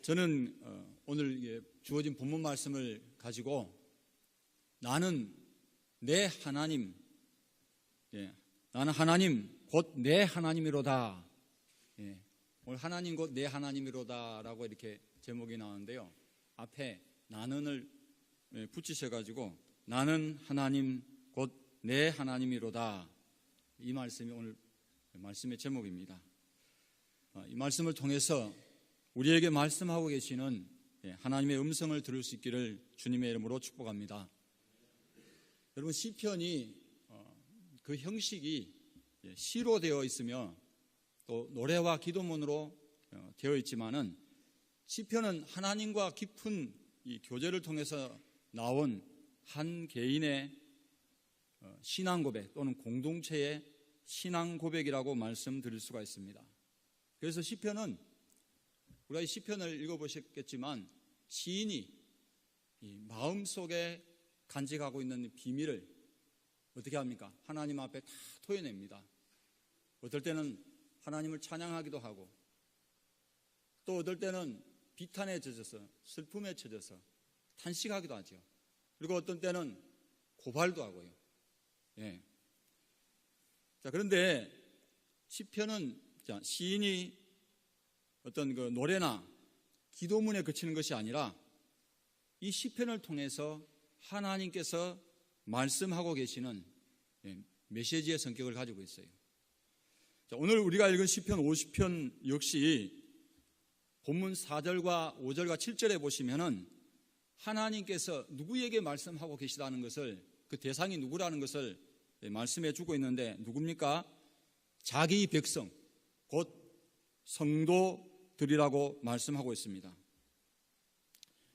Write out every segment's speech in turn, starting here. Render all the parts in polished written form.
저는 오늘 주어진 본문 말씀을 가지고 나는 내 하나님, 나는 하나님 곧 내 하나님이로다. 오늘 하나님 곧 내 하나님이로다라고 이렇게 제목이 나오는데요. 앞에 나는을 붙이셔가지고 나는 하나님 곧 내 하나님이로다. 이 말씀이 오늘 말씀의 제목입니다. 이 말씀을 통해서 우리에게 말씀하고 계시는 하나님의 음성을 들을 수 있기를 주님의 이름으로 축복합니다. 여러분, 시편이 그 형식이 시로 되어 있으며 또 노래와 기도문으로 되어 있지만은 시편은 하나님과 깊은 이 교제를 통해서 나온 한 개인의 신앙 고백 또는 공동체의 신앙 고백이라고 말씀드릴 수가 있습니다. 그래서 시편은 우리가 이 시편을 읽어보셨겠지만 시인이 이 마음속에 간직하고 있는 비밀을 어떻게 합니까? 하나님 앞에 다 토해냅니다. 어떨 때는 하나님을 찬양하기도 하고 또 어떨 때는 비탄에 젖어서 슬픔에 젖어서 탄식하기도 하죠. 그리고 어떤 때는 고발도 하고요. 자, 그런데 시편은 시인이 어떤 그 노래나 기도문에 그치는 것이 아니라 이 시편을 통해서 하나님께서 말씀하고 계시는 메시지의 성격을 가지고 있어요. 자, 오늘 우리가 읽은 시편 50편 역시 본문 4절과 5절과 7절에 보시면은 하나님께서 누구에게 말씀하고 계시다는 것을, 그 대상이 누구라는 것을 말씀해 주고 있는데 누굽니까? 자기 백성, 곧 성도들이라고 말씀하고 있습니다.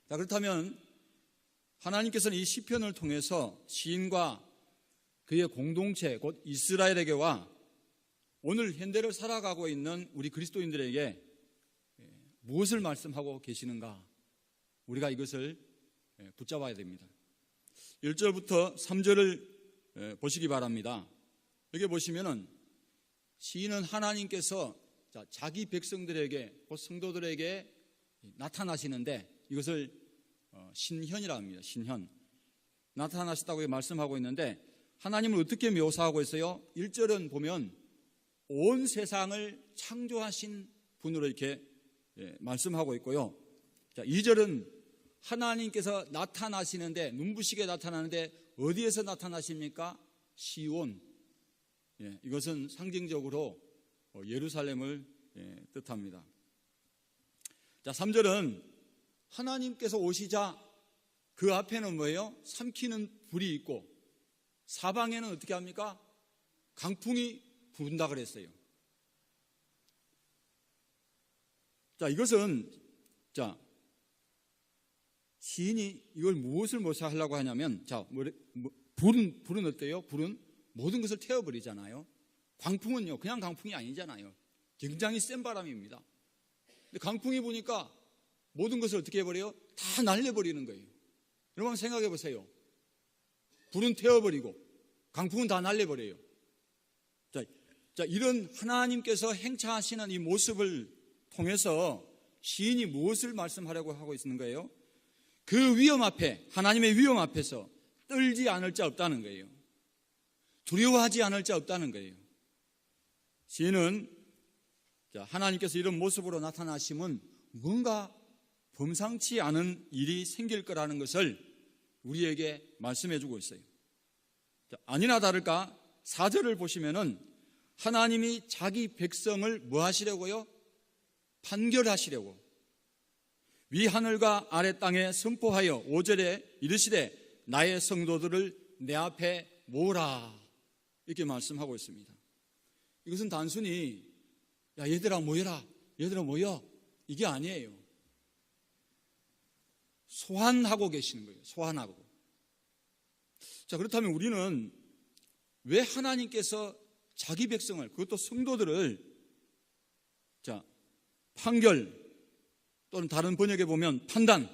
자, 그렇다면 하나님께서는 이 시편을 통해서 시인과 그의 공동체 곧 이스라엘에게와 오늘 현대를 살아가고 있는 우리 그리스도인들에게 무엇을 말씀하고 계시는가? 우리가 이것을 붙잡아야 됩니다. 1절부터 3절을 보시기 바랍니다. 여기 보시면은 시인은 하나님께서 자기 백성들에게 곧 성도들에게 나타나시는데 이것을 신현이라 합니다. 신현. 나타나셨다고 말씀하고 있는데 하나님을 어떻게 묘사하고 있어요? 1절은 보면 온 세상을 창조하신 분으로 이렇게 말씀하고 있고요. 자, 2절은 하나님께서 나타나시는데 눈부시게 나타나는데 어디에서 나타나십니까? 시온. 이것은 상징적으로 예루살렘을 뜻합니다. 자, 3절은 하나님께서 오시자 그 앞에는 뭐예요? 삼키는 불이 있고 사방에는 어떻게 합니까? 강풍이 분다 그랬어요. 자, 이것은 시인이 이걸 무엇을 묘사하려고 하냐면 불은 어때요? 불은 모든 것을 태워버리잖아요. 광풍은요, 그냥 강풍이 아니잖아요. 굉장히 센 바람입니다. 근데 강풍이 부니까 모든 것을 어떻게 해버려요? 다 날려버리는 거예요. 여러분 생각해 보세요. 불은 태워버리고 강풍은 다 날려버려요. 자, 이런 하나님께서 행차하시는 이 모습을 통해서 시인이 무엇을 말씀하려고 하고 있는 거예요? 그 위험 앞에, 하나님의 위험 앞에서 떨지 않을 자 없다는 거예요. 두려워하지 않을 자 없다는 거예요. 시인은 하나님께서 이런 모습으로 나타나시면 뭔가 범상치 않은 일이 생길 거라는 것을 우리에게 말씀해 주고 있어요. 아니나 다를까 4절을 보시면은 하나님이 자기 백성을 뭐 하시려고요? 판결하시려고 위 하늘과 아래 땅에 선포하여 5절에 이르시되 나의 성도들을 내 앞에 모으라 이렇게 말씀하고 있습니다. 이것은 단순히 야 얘들아 모여라, 얘들아 모여 이게 아니에요. 소환하고 계시는 거예요. 소환하고. 자, 그렇다면 우리는 왜 하나님께서 자기 백성을, 그것도 성도들을 판결 또는 다른 번역에 보면 판단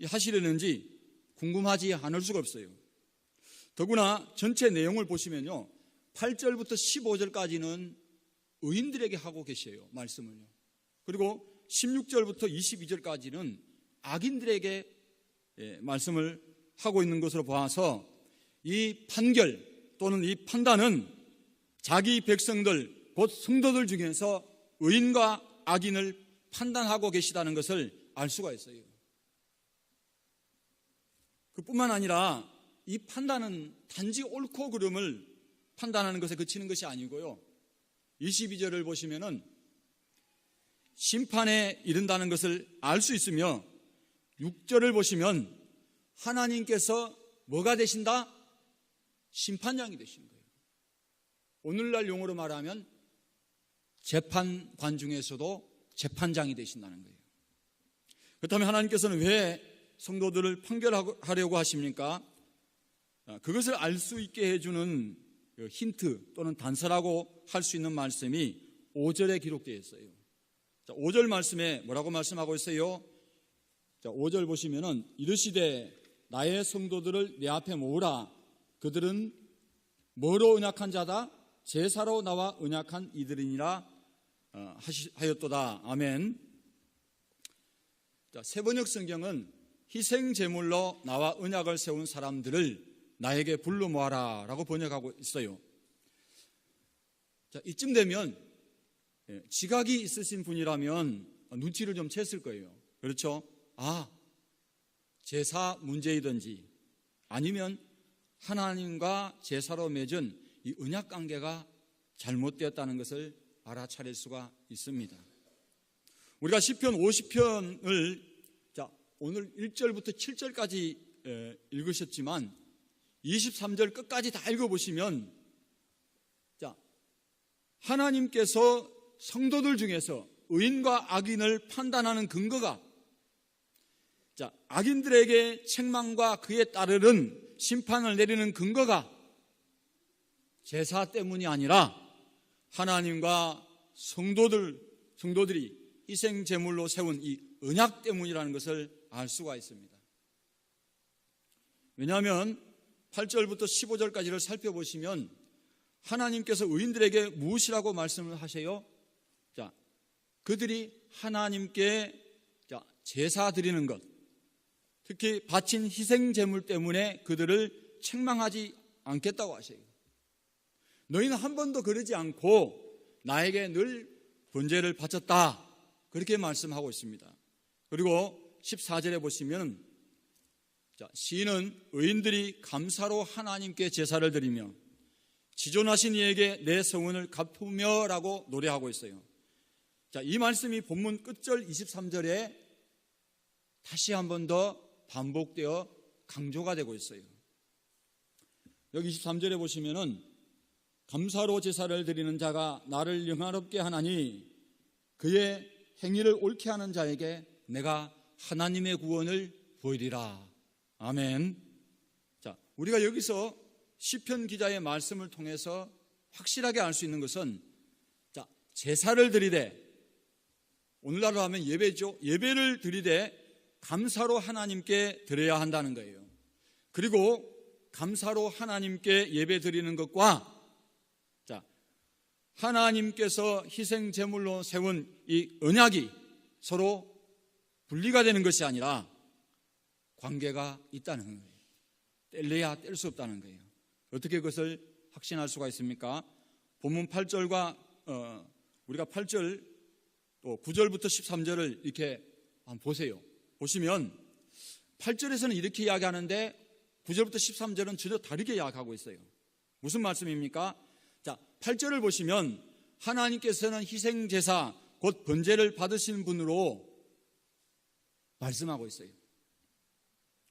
하시려는지 궁금하지 않을 수가 없어요. 더구나 전체 내용을 보시면요 8절부터 15절까지는 의인들에게 하고 계셔요. 말씀을요. 그리고 16절부터 22절까지는 악인들에게 말씀을 하고 있는 것으로 봐서 이 판결 또는 이 판단은 자기 백성들 곧 성도들 중에서 의인과 악인을 판단하고 계시다는 것을 알 수가 있어요. 그뿐만 아니라 이 판단은 단지 옳고 그름을 판단하는 것에 그치는 것이 아니고요, 22절을 보시면은 심판에 이른다는 것을 알 수 있으며 6절을 보시면 하나님께서 뭐가 되신다? 심판장이 되신 거예요. 오늘날 용어로 말하면 재판관 중에서도 재판장이 되신다는 거예요. 그렇다면 하나님께서는 왜 성도들을 판결하려고 하십니까? 그것을 알 수 있게 해주는 힌트 또는 단서라고 할 수 있는 말씀이 5절에 기록되어 있어요. 5절 말씀에 뭐라고 말씀하고 있어요? 5절 보시면은 이르시되 나의 성도들을 내 앞에 모으라. 그들은 뭐로 언약한 자다? 제사로 나와 언약한 이들이니라 하였도다. 아멘. 세번역 성경은 희생 제물로 나와 언약을 세운 사람들을 나에게 불러 모아라 라고 번역하고 있어요. 이쯤 되면 지각이 있으신 분이라면 눈치를 좀 챘을 거예요. 그렇죠? 제사 문제이든지 아니면 하나님과 제사로 맺은 이 언약 관계가 잘못되었다는 것을 알아차릴 수가 있습니다. 우리가 시편 50편을 오늘 1절부터 7절까지 읽으셨지만 23절 끝까지 다 읽어보시면 하나님께서 성도들 중에서 의인과 악인을 판단하는 근거가 악인들에게 책망과 그에 따르는 심판을 내리는 근거가 제사 때문이 아니라 하나님과 성도들이 희생 제물로 세운 이 언약 때문이라는 것을 알 수가 있습니다. 왜냐하면 8절부터 15절까지를 살펴보시면 하나님께서 의인들에게 무엇이라고 말씀을 하세요? 그들이 하나님께 제사 드리는 것, 특히 바친 희생 제물 때문에 그들을 책망하지 않겠다고 하세요. 너희는 한 번도 그러지 않고 나에게 늘 번제를 바쳤다, 그렇게 말씀하고 있습니다. 그리고 14절에 보시면 시인은 의인들이 감사로 하나님께 제사를 드리며 지존하신 이에게 내 성은을 갚으며 라고 노래하고 있어요. 이 말씀이 본문 끝절 23절에 다시 한 번 더 반복되어 강조가 되고 있어요. 여기 23절에 보시면은 감사로 제사를 드리는 자가 나를 영화롭게 하나니 그의 행위를 옳게 하는 자에게 내가 하나님의 구원을 보이리라. 아멘. 우리가 여기서 시편 기자의 말씀을 통해서 확실하게 알 수 있는 것은 제사를 드리되, 오늘날로 하면 예배죠. 예배를 드리되 감사로 하나님께 드려야 한다는 거예요. 그리고 감사로 하나님께 예배 드리는 것과 하나님께서 희생 제물로 세운 이 언약이 서로 분리가 되는 것이 아니라 관계가 있다는 거예요. 뗄래야 뗄 수 없다는 거예요. 어떻게 그것을 확신할 수가 있습니까? 본문 8절과 우리가 8절 또 9절부터 13절을 이렇게 한번 보세요. 보시면 8절에서는 이렇게 이야기하는데 9절부터 13절은 전혀 다르게 이야기하고 있어요. 무슨 말씀입니까? 8절을 보시면 하나님께서는 희생제사 곧 번제를 받으신 분으로 말씀하고 있어요.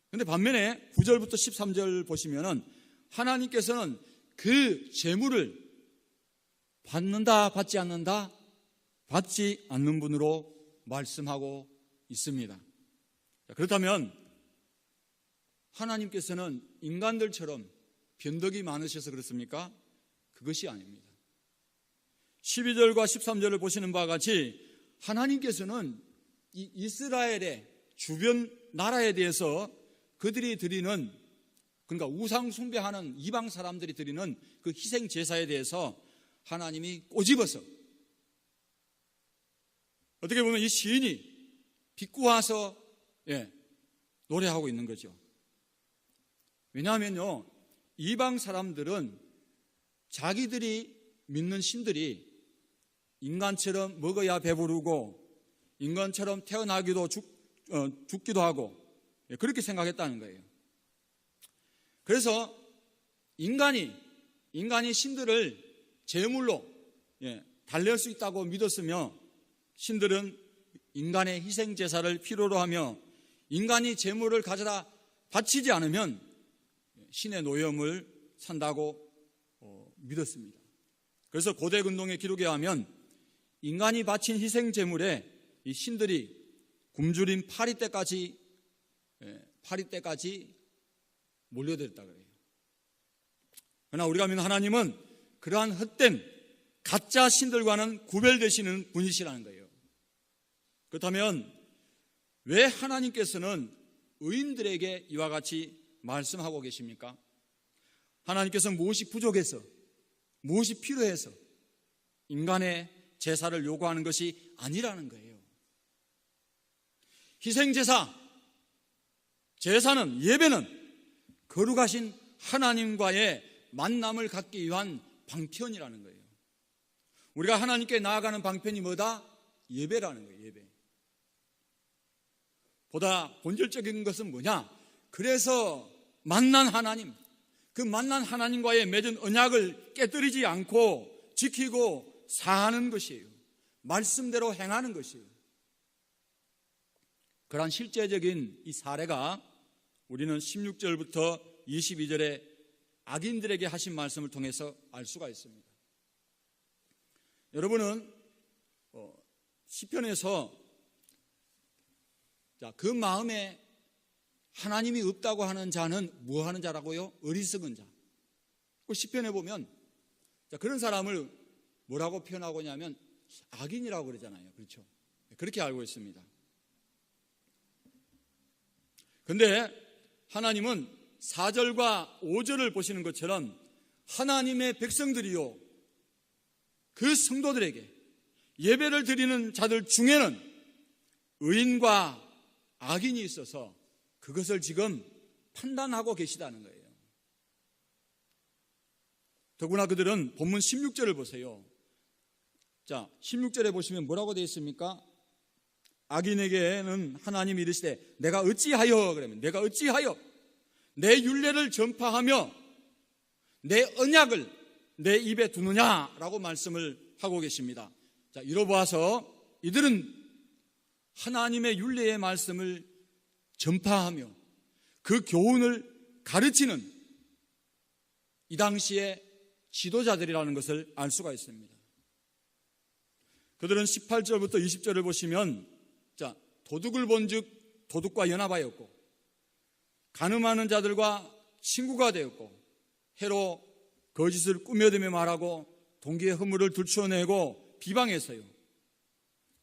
그런데 반면에 9절부터 13절 보시면은 하나님께서는 그 제물을 받는다 받지 않는다? 받지 않는 분으로 말씀하고 있습니다. 그렇다면 하나님께서는 인간들처럼 변덕이 많으셔서 그렇습니까? 그것이 아닙니다. 12절과 13절을 보시는 바와 같이 하나님께서는 이 이스라엘의 주변 나라에 대해서 그들이 드리는, 그러니까 우상 숭배하는 이방 사람들이 드리는 그 희생 제사에 대해서 하나님이 꼬집어서 어떻게 보면 이 시인이 비꼬아서 노래하고 있는 거죠. 왜냐하면요, 이방 사람들은 자기들이 믿는 신들이 인간처럼 먹어야 배부르고 인간처럼 태어나기도 죽기도 하고 그렇게 생각했다는 거예요. 그래서 인간이 신들을 제물로 달랠 수 있다고 믿었으며, 신들은 인간의 희생 제사를 필요로 하며 인간이 제물을 가져다 바치지 않으면 신의 노염을 산다고 믿었습니다. 그래서 고대 근동의 기록에 하면 인간이 바친 희생 제물에 이 신들이 굶주린 파리떼까지 몰려들었다 그래요. 그러나 우리가 믿는 하나님은 그러한 헛된 가짜 신들과는 구별되시는 분이시라는 거예요. 그렇다면 왜 하나님께서는 의인들에게 이와 같이 말씀하고 계십니까? 하나님께서는 무엇이 부족해서, 무엇이 필요해서 인간의 제사를 요구하는 것이 아니라는 거예요. 희생제사, 제사는, 예배는 거룩하신 하나님과의 만남을 갖기 위한 방편이라는 거예요. 우리가 하나님께 나아가는 방편이 뭐다? 예배라는 거예요. 예배. 보다 본질적인 것은 뭐냐? 그래서 만난 하나님, 그 만난 하나님과의 맺은 언약을 깨뜨리지 않고 지키고 사는 것이에요. 말씀대로 행하는 것이에요. 그러한 실제적인 이 사례가 우리는 16절부터 22절에 악인들에게 하신 말씀을 통해서 알 수가 있습니다. 여러분은 시편에서 그 마음에 하나님이 없다고 하는 자는 뭐 하는 자라고요? 어리석은 자. 그 시편에 보면 그런 사람을 뭐라고 표현하고 있냐면 악인이라고 그러잖아요. 그렇죠? 그렇게 알고 있습니다. 그런데 하나님은 4절과 5절을 보시는 것처럼 하나님의 백성들이요, 그 성도들에게 예배를 드리는 자들 중에는 의인과 악인이 있어서 그것을 지금 판단하고 계시다는 거예요. 더구나 그들은 본문 16절을 보세요. 자, 16절에 보시면 뭐라고 되어 있습니까? 악인에게는 하나님이 이르시되 내가 어찌하여, 그러면 내가 어찌하여 내 율례를 전파하며 내 언약을 내 입에 두느냐라고 말씀을 하고 계십니다. 자, 이로 보아서 이들은 하나님의 율례의 말씀을 전파하며 그 교훈을 가르치는 이 당시의 지도자들이라는 것을 알 수가 있습니다. 그들은 18절부터 20절을 보시면, 자, 도둑을 본즉 도둑과 연합하였고 간음하는 자들과 친구가 되었고 해로 거짓을 꾸며대며 말하고 동기의 허물을 들추어내고 비방했어요.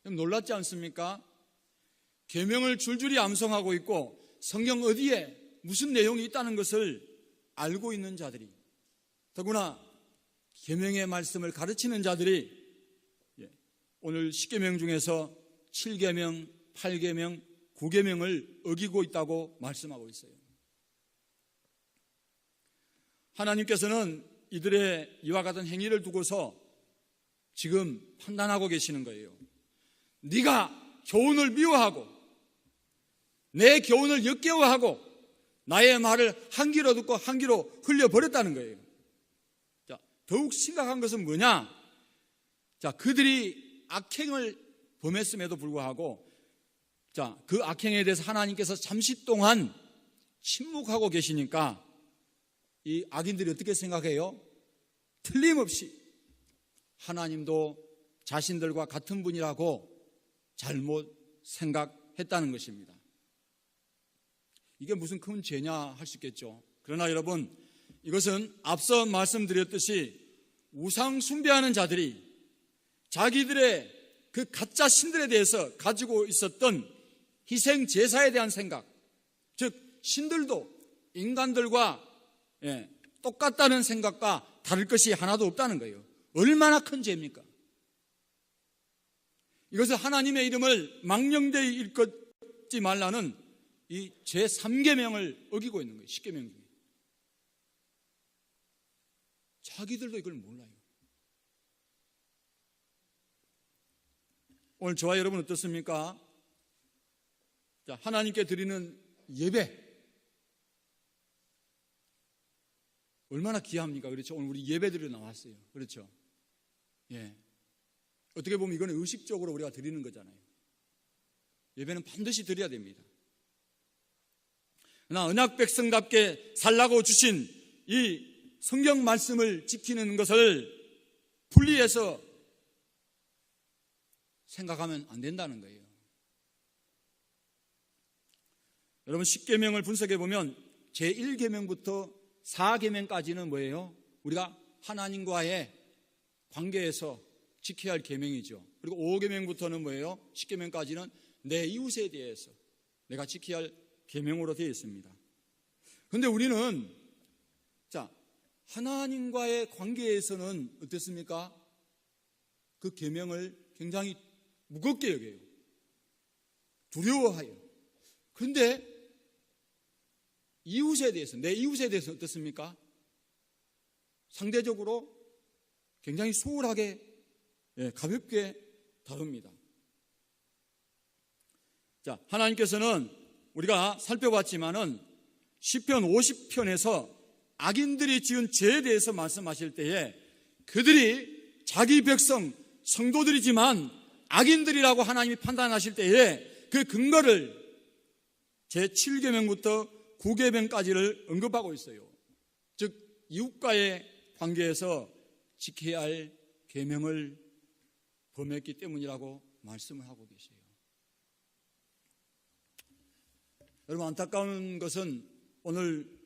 놀랍지 않습니까? 계명을 줄줄이 암송하고 있고 성경 어디에 무슨 내용이 있다는 것을 알고 있는 자들이, 더구나 계명의 말씀을 가르치는 자들이 오늘 10계명 중에서 7계명, 8계명, 9계명을 어기고 있다고 말씀하고 있어요. 하나님께서는 이들의 이와 같은 행위를 두고서 지금 판단하고 계시는 거예요. 네가 교훈을 미워하고 내 교훈을 역겨워하고 나의 말을 한 귀로 듣고 한 귀로 흘려버렸다는 거예요. 자, 더욱 심각한 것은 뭐냐? 자, 그들이 악행을 범했음에도 불구하고 그 악행에 대해서 하나님께서 잠시 동안 침묵하고 계시니까 이 악인들이 어떻게 생각해요? 틀림없이 하나님도 자신들과 같은 분이라고 잘못 생각했다는 것입니다. 이게 무슨 큰 죄냐 할 수 있겠죠. 그러나 여러분, 이것은 앞서 말씀드렸듯이 우상 숭배하는 자들이 자기들의 그 가짜 신들에 대해서 가지고 있었던 희생 제사에 대한 생각, 즉 신들도 인간들과 똑같다는 생각과 다를 것이 하나도 없다는 거예요. 얼마나 큰 죄입니까? 이것은 하나님의 이름을 망령되이 일컫지 말라는 이 제3계명을 어기고 있는 거예요. 10계명 중에. 자기들도 이걸 몰라요. 오늘 저와 여러분 어떻습니까? 자, 하나님께 드리는 예배 얼마나 귀합니까? 그렇죠? 오늘 우리 예배 드리러 나왔어요. 그렇죠? 예. 어떻게 보면 이거는 의식적으로 우리가 드리는 거잖아요. 예배는 반드시 드려야 됩니다. 그러나 언약 백성답게 살라고 주신 이 성경 말씀을 지키는 것을 분리해서 생각하면 안 된다는 거예요. 여러분 10계명을 분석해 보면 제1계명부터 4계명까지는 뭐예요? 우리가 하나님과의 관계에서 지켜야 할 계명이죠. 그리고 5계명부터는 뭐예요? 10계명까지는 내 이웃에 대해서 내가 지켜야 할 계명으로 되어 있습니다. 그런데 우리는 자, 하나님과의 관계에서는 어떻습니까? 그 계명을 굉장히 무겁게 여겨요. 두려워해요. 그런데 이웃에 대해서, 내 이웃에 대해서 어떻습니까? 상대적으로 굉장히 소홀하게, 가볍게 다룹니다. 자, 하나님께서는 우리가 살펴봤지만은 시편 50편에서 악인들이 지은 죄에 대해서 말씀하실 때에 그들이 자기 백성, 성도들이지만 악인들이라고 하나님이 판단하실 때에 그 근거를 제7계명부터 9계명까지를 언급하고 있어요. 즉 이웃과의 관계에서 지켜야 할 계명을 범했기 때문이라고 말씀을 하고 계세요. 여러분 안타까운 것은 오늘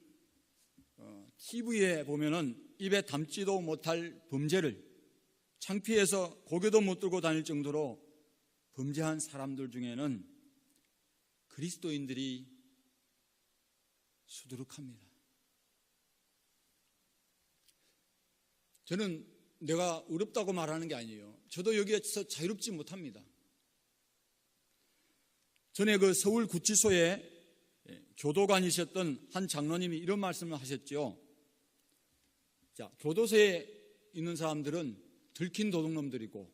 TV에 보면은 입에 담지도 못할 범죄를 창피해서 고개도 못 들고 다닐 정도로 범죄한 사람들 중에는 그리스도인들이 수두룩합니다. 저는 내가 어렵다고 말하는 게 아니에요. 저도 여기에서 자유롭지 못합니다. 전에 그 서울 구치소에 교도관이셨던 한 장로님이 이런 말씀을 하셨죠. 자, 교도소에 있는 사람들은 들킨 도둑놈들이고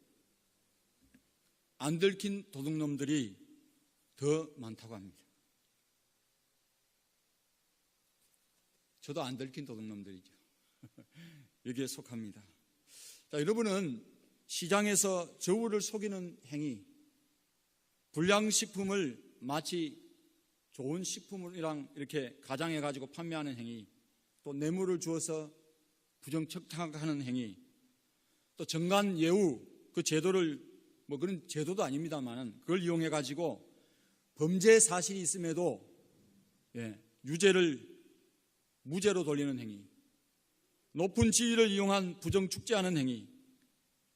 안 들킨 도둑놈들이 더 많다고 합니다. 저도 안 들킨 도둑놈들이죠. 여기에 속합니다. 자, 여러분은 시장에서 저울을 속이는 행위, 불량식품을 마치 좋은 식품이랑 이렇게 가장해가지고 판매하는 행위, 또 뇌물을 주어서 부정척탁하는 행위, 또 정관예우 그 제도를 뭐 그런 제도도 아닙니다만 그걸 이용해가지고 범죄 사실이 있음에도 유죄를 무죄로 돌리는 행위, 높은 지위를 이용한 부정축제하는 행위,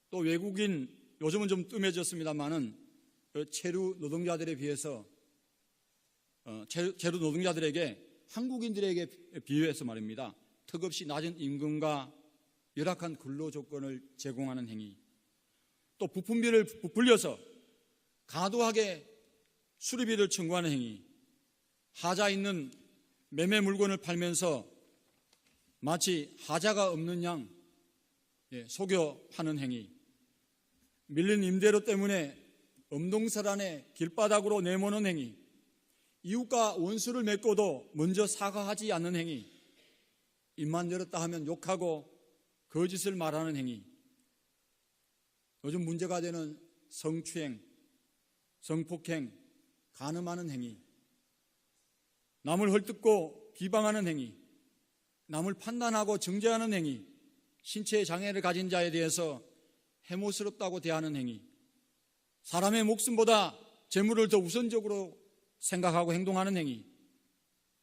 또 외국인 요즘은 좀 뜸해졌습니다만은 그 체류 노동자들에 비해서 체류 노동자들에게 한국인들에게 비유해서 말입니다. 턱없이 낮은 임금과 열악한 근로 조건을 제공하는 행위, 또 부품비를 부풀려서 과도하게 수리비를 청구하는 행위, 하자 있는 매매 물건을 팔면서 마치 하자가 없는 양 속여 파는 행위, 밀린 임대료 때문에 엄동설안에 길바닥으로 내모는 행위, 이웃과 원수를 맺고도 먼저 사과하지 않는 행위, 입만 열었다 하면 욕하고 거짓을 말하는 행위, 요즘 문제가 되는 성추행, 성폭행, 간음하는 행위, 남을 헐뜯고 비방하는 행위, 남을 판단하고 정죄하는 행위, 신체의 장애를 가진 자에 대해서 해모스럽다고 대하는 행위, 사람의 목숨보다 재물을 더 우선적으로 생각하고 행동하는 행위,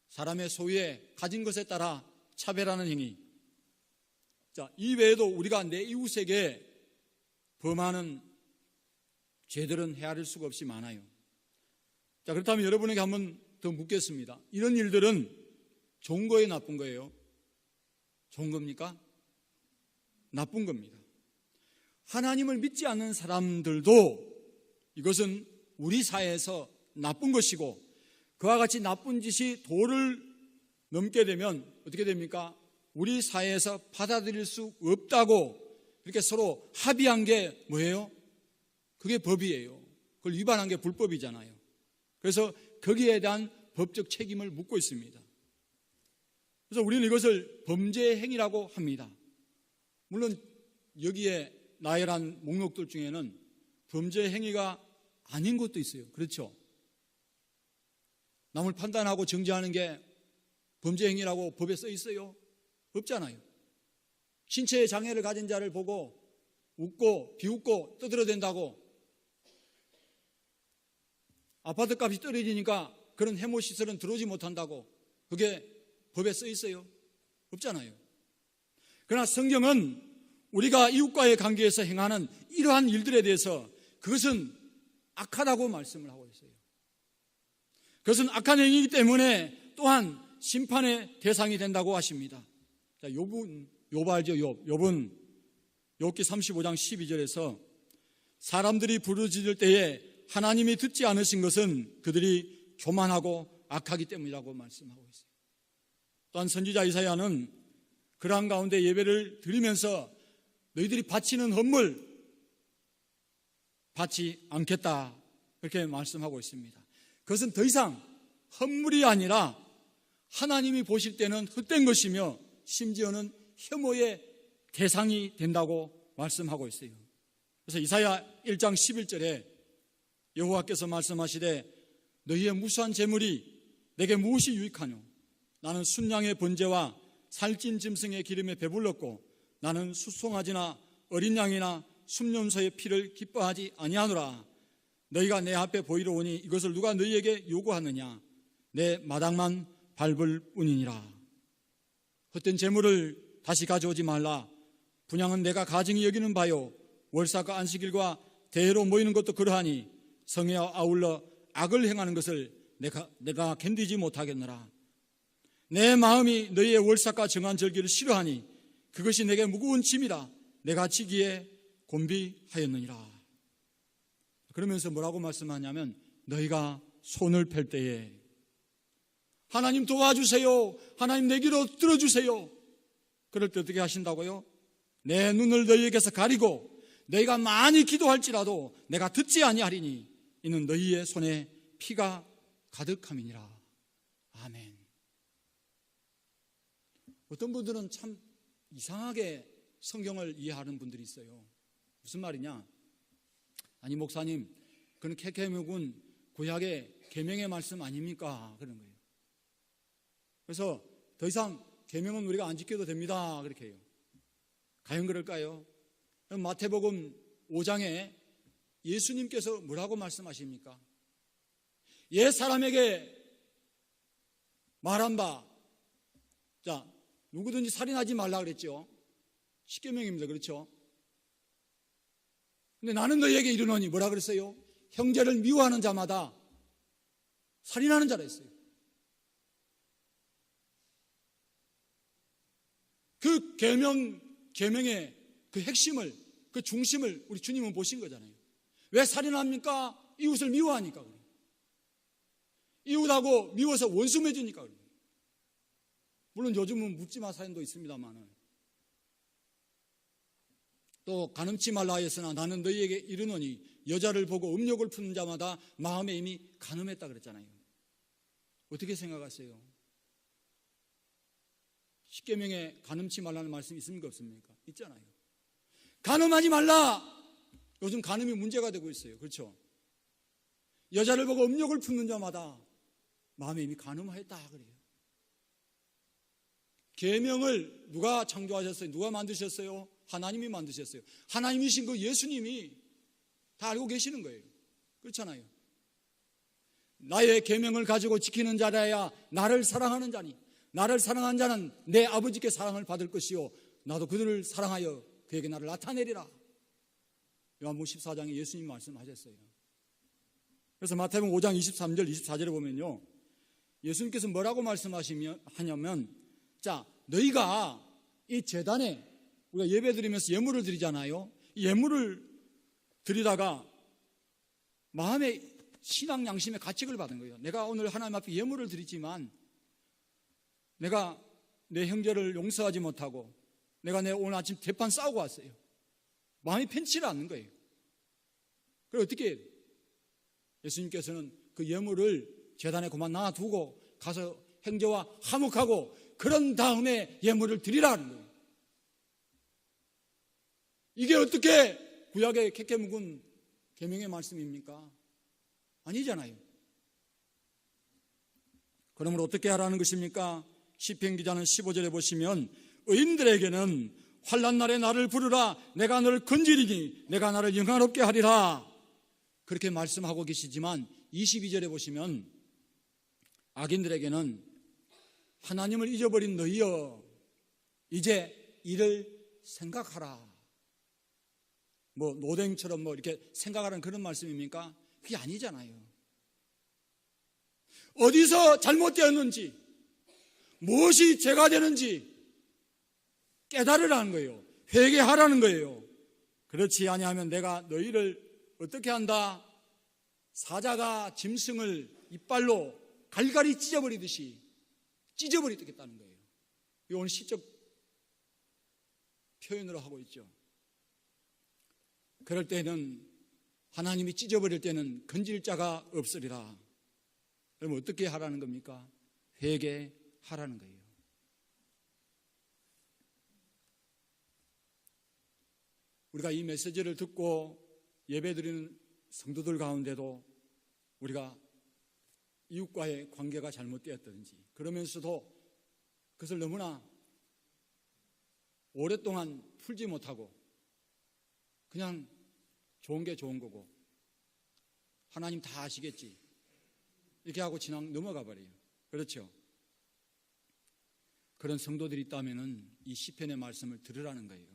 사람의 소유에 가진 것에 따라 차별하는 행위. 자, 이 외에도 우리가 내 이웃에게 범하는 죄들은 헤아릴 수가 없이 많아요. 자, 그렇다면 여러분에게 한번 더 묻겠습니다. 이런 일들은 좋은 거예요, 나쁜 거예요? 좋은 겁니까? 나쁜 겁니다. 하나님을 믿지 않는 사람들도 이것은 우리 사회에서 나쁜 것이고, 그와 같이 나쁜 짓이 도를 넘게 되면 어떻게 됩니까? 우리 사회에서 받아들일 수 없다고 이렇게 서로 합의한 게 뭐예요? 그게 법이에요. 그걸 위반한 게 불법이잖아요. 그래서 거기에 대한 법적 책임을 묻고 있습니다. 그래서 우리는 이것을 범죄 행위라고 합니다. 물론 여기에 나열한 목록들 중에는 범죄 행위가 아닌 것도 있어요. 그렇죠? 남을 판단하고 정죄하는 게 범죄 행위라고 법에 써 있어요? 없잖아요. 신체의 장애를 가진 자를 보고 웃고 비웃고 떠들어댄다고, 아파트 값이 떨어지니까 그런 해모시설은 들어오지 못한다고, 그게 법에 써 있어요? 없잖아요. 그러나 성경은 우리가 이웃과의 관계에서 행하는 이러한 일들에 대해서 그것은 악하다고 말씀을 하고 있어요. 그것은 악한 행위이기 때문에 또한 심판의 대상이 된다고 하십니다. 자, 욥 알죠? 욥은 욥기 35장 12절에서 사람들이 부르짖을 때에 하나님이 듣지 않으신 것은 그들이 교만하고 악하기 때문이라고 말씀하고 있어요. 또한 선지자 이사야는 그러한 가운데 예배를 드리면서 너희들이 바치는 헌물 받지 않겠다, 그렇게 말씀하고 있습니다. 그것은 더 이상 헌물이 아니라 하나님이 보실 때는 헛된 것이며 심지어는 혐오의 대상이 된다고 말씀하고 있어요. 그래서 이사야 1장 11절에 여호와께서 말씀하시되 너희의 무수한 재물이 내게 무엇이 유익하뇨? 나는 순양의 번제와 살찐 짐승의 기름에 배불렀고 나는 수송아지나 어린 양이나 순염소의 피를 기뻐하지 아니하노라. 너희가 내 앞에 보이러 오니 이것을 누가 너희에게 요구하느냐? 내 마당만 밟을 뿐이니라. 헛된 재물을 다시 가져오지 말라. 분향은 내가 가증히 여기는 바요, 월삭과 안식일과 대회로 모이는 것도 그러하니 성에 아울러 악을 행하는 것을 내가 견디지 못하겠노라. 내 마음이 너희의 월삭과 정한 절기를 싫어하니 그것이 내게 무거운 짐이라 내가 지기에 곤비하였느니라. 그러면서 뭐라고 말씀하냐면 너희가 손을 펼 때에 하나님 도와주세요, 하나님 내 기도 들어주세요, 그럴 때 어떻게 하신다고요? 내 눈을 너희에게서 가리고 너희가 많이 기도할지라도 내가 듣지 아니하리니 이는 너희의 손에 피가 가득함이니라. 아멘. 어떤 분들은 참 이상하게 성경을 이해하는 분들이 있어요. 무슨 말이냐? 아니 목사님, 그건 계명은 구약의 계명의 말씀 아닙니까? 그런 거예요. 그래서 더 이상 계명은 우리가 안 지켜도 됩니다, 그렇게 해요. 과연 그럴까요? 마태복음 5장에 예수님께서 뭐라고 말씀하십니까? 옛 사람에게 말한 바, 자, 누구든지 살인하지 말라 그랬죠. 십계명입니다. 그렇죠? 근데 나는 너희에게 이르노니 뭐라 그랬어요? 형제를 미워하는 자마다 살인하는 자라 했어요. 그 계명의 그 핵심을, 그 중심을 우리 주님은 보신 거잖아요. 왜 살인합니까? 이웃을 미워하니까 그래요. 이웃하고 미워서 원수 맺으니까 그래요. 물론 요즘은 묻지마 살인도 있습니다만, 또 간음치 말라 하였으나 나는 너희에게 이르노니 여자를 보고 음욕을 푸는 자마다 마음에 이미 간음했다 그랬잖아요. 어떻게 생각하세요? 십계명에 간음치 말라는 말씀이 있습니까 없습니까? 있잖아요. 간음하지 말라. 요즘 간음이 문제가 되고 있어요. 그렇죠? 여자를 보고 음욕을 품는 자마다 마음에 이미 간음하였다 그래요. 계명을 누가 창조하셨어요? 누가 만드셨어요? 하나님이 만드셨어요. 하나님이신 그 예수님이 다 알고 계시는 거예요. 그렇잖아요. 나의 계명을 가지고 지키는 자라야 나를 사랑하는 자니 나를 사랑한 자는 내 아버지께 사랑을 받을 것이요 나도 그들을 사랑하여 그에게 나를 나타내리라. 요한복음 14장에 예수님이 말씀하셨어요. 그래서 마태복음 5장 23절 24절에 보면요, 예수님께서 뭐라고 말씀하시냐면, 자, 너희가 이 제단에 우리가 예배 드리면서 예물을 드리잖아요. 이 예물을 드리다가 마음의 신앙 양심의 가책을 받은 거예요. 내가 오늘 하나님 앞에 예물을 드리지만 내가 내 형제를 용서하지 못하고 내가 오늘 아침 대판 싸우고 왔어요. 마음이 편치를 않는 거예요. 그럼 어떻게 해요? 예수님께서는 그 예물을 제단에 그만 놔두고 가서 형제와 화목하고 그런 다음에 예물을 드리라는 거예요. 이게 어떻게 구약의 캐캐 묵은 계명의 말씀입니까? 아니잖아요. 그러므로 어떻게 하라는 것입니까? 시편 기자는 15절에 보시면 의인들에게는 환난 날에 나를 부르라 내가 너를 건지리니 내가 나를 영화롭게 하리라 그렇게 말씀하고 계시지만 22절에 보시면 악인들에게는 하나님을 잊어버린 너희여 이제 이를 생각하라. 뭐 노댕처럼 뭐 이렇게 생각하라는 그런 말씀입니까? 그게 아니잖아요. 어디서 잘못되었는지 무엇이 죄가 되는지 깨달으라는 거예요. 회개하라는 거예요. 그렇지 아니하면 내가 너희를 어떻게 한다? 사자가 짐승을 이빨로 갈갈이 찢어버리듯이 찢어버리겠다는 거예요. 이 오늘 시적 표현으로 하고 있죠. 그럴 때는 하나님이 찢어버릴 때는 건질 자가 없으리라. 그럼 어떻게 하라는 겁니까? 회개하라는 거예요. 우리가 이 메시지를 듣고 예배드리는 성도들 가운데도 우리가 이웃과의 관계가 잘못되었든지 그러면서도 그것을 너무나 오랫동안 풀지 못하고 그냥 좋은 게 좋은 거고 하나님 다 아시겠지 이렇게 하고 넘어가 버려요. 그렇죠? 그런 성도들이 있다면 이 시편의 말씀을 들으라는 거예요.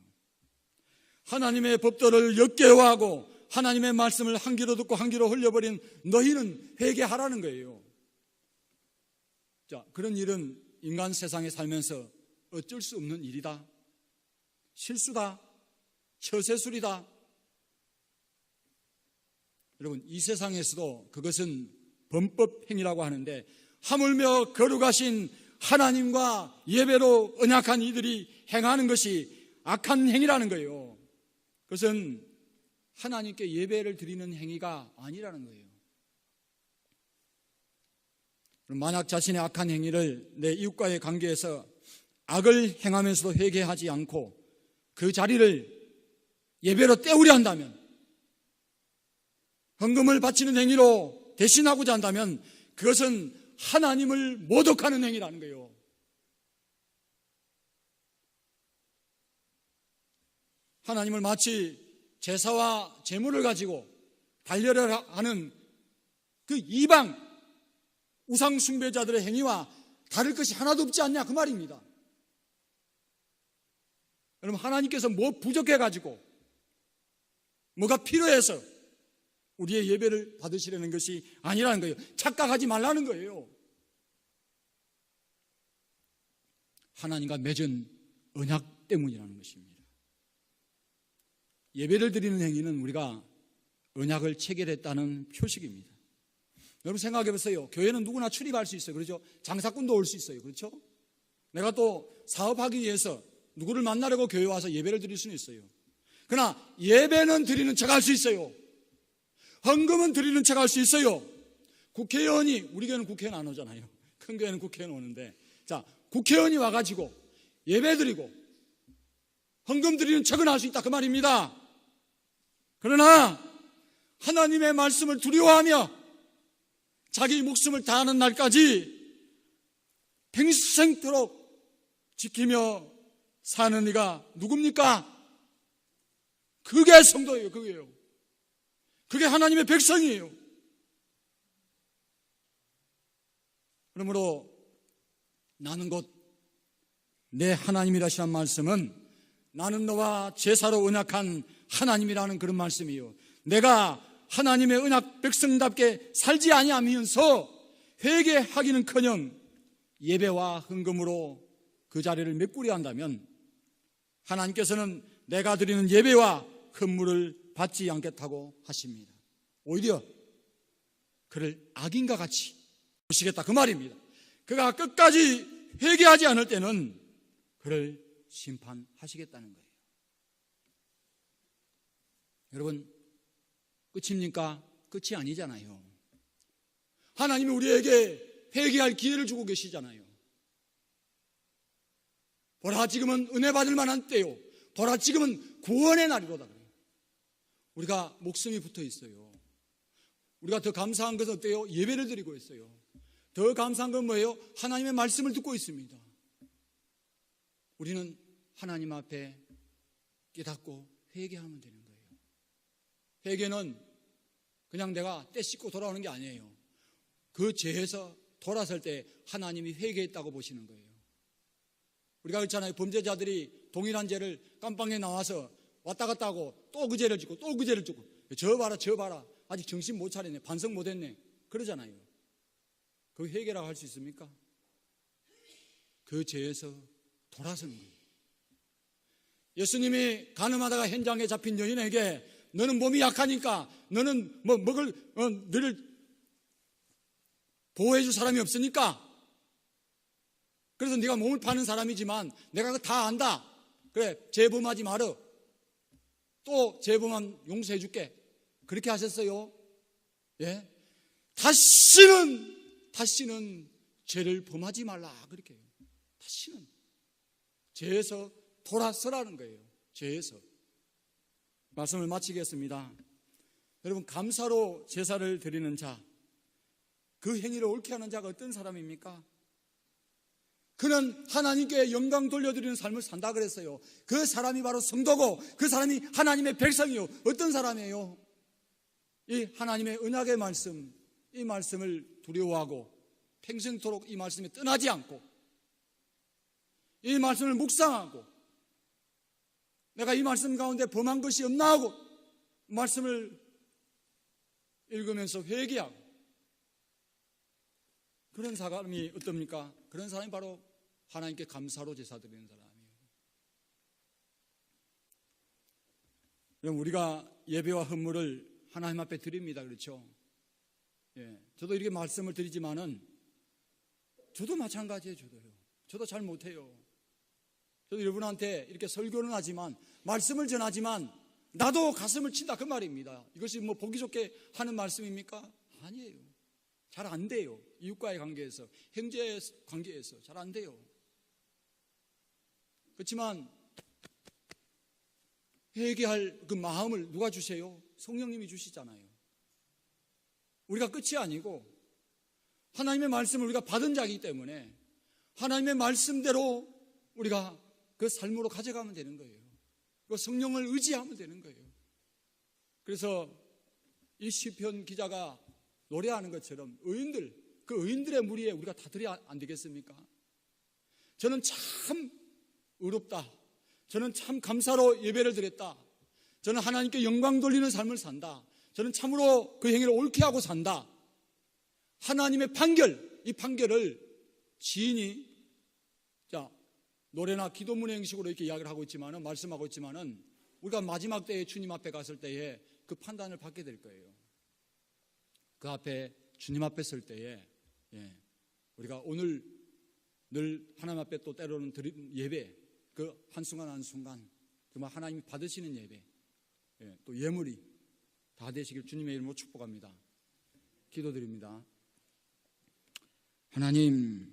하나님의 법도를 역겨워하고 하나님의 말씀을 한 귀로 듣고 한 귀로 흘려버린 너희는 회개하라는 거예요. 자, 그런 일은 인간 세상에 살면서 어쩔 수 없는 일이다. 실수다. 처세술이다. 여러분, 이 세상에서도 그것은 범법행위라고 하는데 하물며 거룩하신 하나님과 예배로 언약한 이들이 행하는 것이 악한 행위라는 거예요. 그것은 하나님께 예배를 드리는 행위가 아니라는 거예요. 만약 자신의 악한 행위를 내 이웃과의 관계에서 악을 행하면서도 회개하지 않고 그 자리를 예배로 때우려 한다면, 헌금을 바치는 행위로 대신하고자 한다면 그것은 하나님을 모독하는 행위라는 거예요. 하나님을 마치 제사와 제물을 가지고 달려라 하는 그 이방 우상 숭배자들의 행위와 다를 것이 하나도 없지 않냐 그 말입니다. 여러분, 하나님께서 뭐 부족해가지고 뭐가 필요해서 우리의 예배를 받으시려는 것이 아니라는 거예요. 착각하지 말라는 거예요. 하나님과 맺은 언약 때문이라는 것입니다. 예배를 드리는 행위는 우리가 언약을 체결했다는 표식입니다. 여러분 생각해 보세요. 교회는 누구나 출입할 수 있어요. 그렇죠? 장사꾼도 올 수 있어요. 그렇죠? 내가 또 사업하기 위해서 누구를 만나려고 교회 와서 예배를 드릴 수는 있어요. 그러나 예배는 드리는 척 할 수 있어요. 헌금은 드리는 척 할 수 있어요. 국회의원이, 우리 교회는 국회의원 안 오잖아요. 큰 교회는 국회의원 오는데, 자, 국회의원이 와가지고 예배 드리고 헌금 드리는 척은 할 수 있다 그 말입니다. 그러나 하나님의 말씀을 두려워하며 자기 목숨을 다하는 날까지 평생토록 지키며 사는 이가 누굽니까? 그게 성도예요. 그게요. 그게 하나님의 백성이에요. 그러므로 나는 곧 내 하나님이라시는 말씀은 나는 너와 제사로 언약한 하나님이라는 그런 말씀이에요. 내가 하나님의 언약 백성답게 살지 아니하면서 회개하기는커녕 예배와 헌금으로 그 자리를 메꾸려 한다면 하나님께서는 내가 드리는 예배와 헌물을 받지 않겠다고 하십니다. 오히려 그를 악인과 같이 보시겠다 그 말입니다. 그가 끝까지 회개하지 않을 때는 그를 심판하시겠다는 거예요. 여러분, 끝입니까? 끝이 아니잖아요. 하나님이 우리에게 회개할 기회를 주고 계시잖아요. 보라, 지금은 은혜 받을 만한 때요. 보라, 지금은 구원의 날이로다. 우리가 목숨이 붙어 있어요. 우리가 더 감사한 것은 어때요? 예배를 드리고 있어요. 더 감사한 건 뭐예요? 하나님의 말씀을 듣고 있습니다. 우리는 하나님 앞에 깨닫고 회개하면 되는 거예요. 회개는 그냥 내가 때 씻고 돌아오는 게 아니에요. 그 죄에서 돌아설 때 하나님이 회개했다고 보시는 거예요. 우리가 그렇잖아요. 범죄자들이 동일한 죄를 깜빵에 나와서 왔다 갔다 하고 또 그 죄를 짓고 또 그 죄를 짓고 저 봐라 저 봐라 아직 정신 못 차렸네 반성 못 했네 그러잖아요. 그 회개라고 할 수 있습니까? 그 죄에서 돌아서는 거예요. 예수님이 가늠하다가 현장에 잡힌 여인에게 너는 몸이 약하니까 너는 너를 보호해 줄 사람이 없으니까 그래서 네가 몸을 파는 사람이지만 내가 그거 다 안다. 그래, 재범하지 마라. 또 재범하면 용서해 줄게. 그렇게 하셨어요. 예? 다시는 죄를 범하지 말라. 그렇게 해요. 다시는 죄에서 돌아서라는 거예요. 죄에서. 말씀을 마치겠습니다. 여러분, 감사로 제사를 드리는 자, 그 행위를 옳게 하는 자가 어떤 사람입니까? 그는 하나님께 영광 돌려드리는 삶을 산다 그랬어요. 그 사람이 바로 성도고 그 사람이 하나님의 백성이요. 어떤 사람이에요? 이 하나님의 언약의 말씀, 이 말씀을 두려워하고 평생토록 이 말씀에 떠나지 않고 이 말씀을 묵상하고 내가 이 말씀 가운데 범한 것이 없나 하고 말씀을 읽으면서 회개하고 그런 사람이 어떻습니까? 그런 사람이 바로 하나님께 감사로 제사 드리는 사람이에요. 그럼 우리가 예배와 헌물을 하나님 앞에 드립니다. 그렇죠? 예, 저도 이렇게 말씀을 드리지만은 저도 마찬가지예요. 저도 잘 못해요. 저도 여러분한테 이렇게 설교는 하지만 말씀을 전하지만 나도 가슴을 친다 그 말입니다. 이것이 뭐 보기 좋게 하는 말씀입니까? 아니에요. 잘 안 돼요. 이웃과의 관계에서, 형제 관계에서 잘 안 돼요. 그렇지만 회개할 그 마음을 누가 주세요? 성령님이 주시잖아요. 우리가 끝이 아니고 하나님의 말씀을 우리가 받은 자이기 때문에 하나님의 말씀대로 우리가 그 삶으로 가져가면 되는 거예요. 그 성령을 의지하면 되는 거예요. 그래서 이 시편 기자가 노래하는 것처럼 그 의인들의 무리에 우리가 다 들어야 안 되겠습니까? 저는 참 의롭다. 저는 참 감사로 예배를 드렸다. 저는 하나님께 영광 돌리는 삶을 산다. 저는 참으로 그 행위를 옳게 하고 산다. 하나님의 판결, 이 판결을 지인이 노래나 기도문의 형식으로 이렇게 이야기를 하고 있지만은 말씀하고 있지만은 우리가 마지막 때에 주님 앞에 갔을 때에 그 판단을 받게 될 거예요. 그 앞에 주님 앞에 설 때에 우리가 오늘 늘 하나님 앞에 또 때로는 드리는 예배 그 한순간 한순간 정말 하나님이 받으시는 예배 또 예물이 다 되시길 주님의 이름으로 축복합니다. 기도드립니다. 하나님,